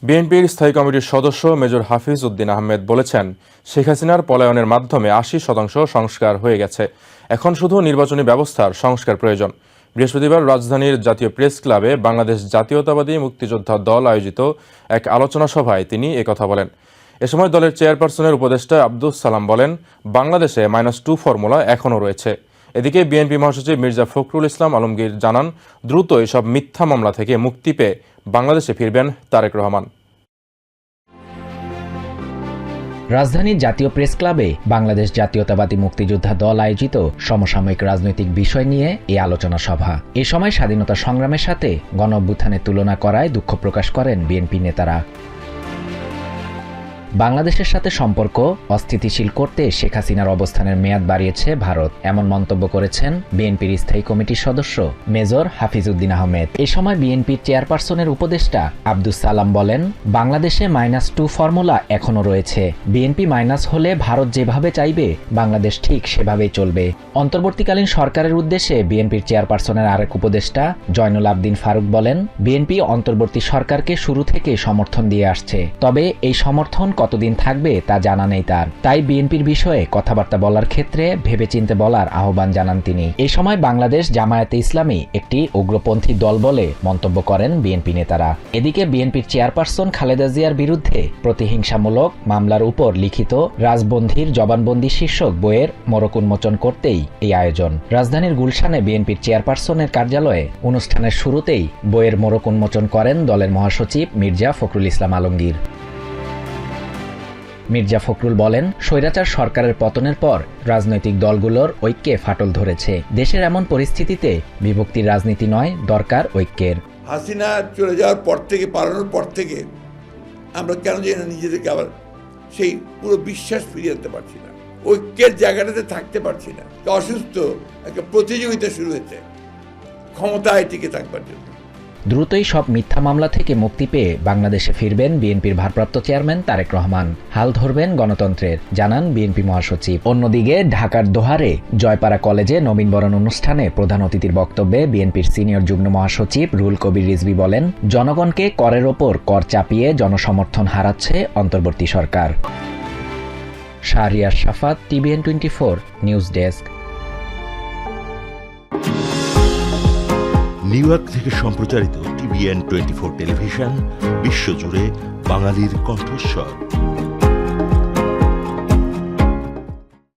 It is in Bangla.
বিএনপির স্থায়ী কমিটির সদস্য মেজর হাফিজ উদ্দিন আহমেদ বলেছেন, শেখ হাসিনার পলায়নের মাধ্যমে ৮০% সংস্কার হয়ে গেছে, এখন শুধু নির্বাচনী ব্যবস্থার সংস্কার প্রয়োজন। বৃহস্পতিবার রাজধানীর জাতীয় প্রেস ক্লাবে বাংলাদেশ জাতীয়তাবাদী মুক্তিযোদ্ধা দল আয়োজিত এক আলোচনা সভায় তিনি একথা বলেন। এ সময় দলের চেয়ারপারসনের উপদেষ্টা আব্দুস সালাম বলেন, বাংলাদেশে -2 ফর্মুলা এখনও রয়েছে। এদিকে বিএনপি মহাসচিব মির্জা ফখরুল ইসলাম আলমগীর জানান, দ্রুত এসব মিথ্যা মামলা থেকে মুক্তি পেয়ে বাংলাদেশে ফিরবেন তারেক রহমান। রাজধানীর জাতীয় প্রেস ক্লাবে বাংলাদেশ জাতীয়তাবাদী মুক্তিযোদ্ধা দল আয়োজিত সমসাময়িক রাজনৈতিক বিষয় নিয়ে এই আলোচনা সভা। এ সময় স্বাধীনতা সংগ্রামের সাথে গণঅভ্যুত্থানের তুলনা করায় দুঃখ প্রকাশ করেন বিএনপি নেতারা। বাংলাদেশের সাথে সম্পর্ক অস্থিতিশীল করতে শেখ হাসিনার অবস্থানের মেয়াদ বাড়িয়েছে ভারত, এমন মন্তব্য করেছেন বিএনপির স্থায়ী কমিটির সদস্য মেজর হাফিজ উদ্দিন আহমেদ। এ সময় বিএনপির চেয়ারপারসনের উপদেষ্টা আব্দুস সালাম বলেন, বাংলাদেশে -2 ফর্মুলা এখনও রয়েছে। বিএনপি মাইনাস হলে ভারত যেভাবে চাইবে বাংলাদেশ ঠিক সেভাবেই চলবে। অন্তর্বর্তীকালীন সরকারের উদ্দেশ্যে বিএনপির চেয়ারপারসনের আরেক উপদেষ্টা জয়নুল আবদিন ফারুক বলেন, বিএনপি অন্তর্বর্তী সরকারকে শুরু থেকে সমর্থন দিয়ে আসছে, তবে এই সমর্থন কতদিন থাকবে তা জানা নেই তার। তাই বিএনপির বিষয়ে কথাবার্তা বলার ক্ষেত্রে ভেবেচিন্তে বলার আহ্বান জানান তিনি। এই সময় বাংলাদেশ জামায়াতে ইসলামী একটি উগ্রপন্থী দল বলে মন্তব্য করেন বিএনপি নেতারা। এদিকে বিএনপির চেয়ারপারসন খালেদা জিয়ার বিরুদ্ধে প্রতিহিংসামূলক মামলার উপর লিখিত রাজবন্দির জবানবন্দি শীর্ষক বইয়ের মোড়ক উন্মোচন করতেই এই আয়োজন। রাজধানীর গুলশানে বিএনপির চেয়ারপারসনের কার্যালয়ে অনুষ্ঠানের শুরুতেই বইয়ের মোড়ক উন্মোচন করেন দলের মহাসচিব মির্জা ফখরুল ইসলাম আলমগীর। মির্জা ফখরুল বলেন, স্বৈরাচার সরকারের পতনের পর রাজনৈতিক দলগুলোর ঐক্যে ফাটল ধরেছে। দেশের এমন পরিস্থিতিতে বিভক্তির রাজনীতি নয়, দরকার ঐক্যের। হাসিনা চলে যাওয়ার পর থেকে, পালানোর পর থেকে আমরা কেন জানি না নিজেদেরকে আবার সেই পুরো বিশ্বাস ফিরিয়ে আনতে পারছি না, ঐক্যের জায়গাটাতে থাকতে পারছি না। অসুস্থ একটা প্রতিযোগিতা শুরু হয়েছে ক্ষমতায় টিকে থাকবার জন্য। দ্রুতই সব মিথ্যা মামলা থেকে মুক্তি পেয়ে বাংলাদেশে ফিরবেন বিএনপির ভারপ্রাপ্ত চেয়ারম্যান তারেক রহমান। হাল ধরবেন গণতন্ত্রের, জানান বিএনপি মহাসচিব। অন্যদিকে ঢাকার দোহারে জয়পাড়া কলেজে নবীনবরণ অনুষ্ঠানে প্রধান অতিথির বক্তব্যে বিএনপির সিনিয়র যুগ্ম মহাসচিব রুহুল কবির রিজভী বলেন, জনগণকে করের ওপর কর চাপিয়ে জনসমর্থন হারাচ্ছে অন্তর্বর্তী সরকার। শাহরিয়ার শাফাত, TVN 24 news desk. New York থেকে সম্প্রচারিত TVN 24 টেলিভিশন বিশ্বজুড়ে বাঙালির কণ্ঠস্বর।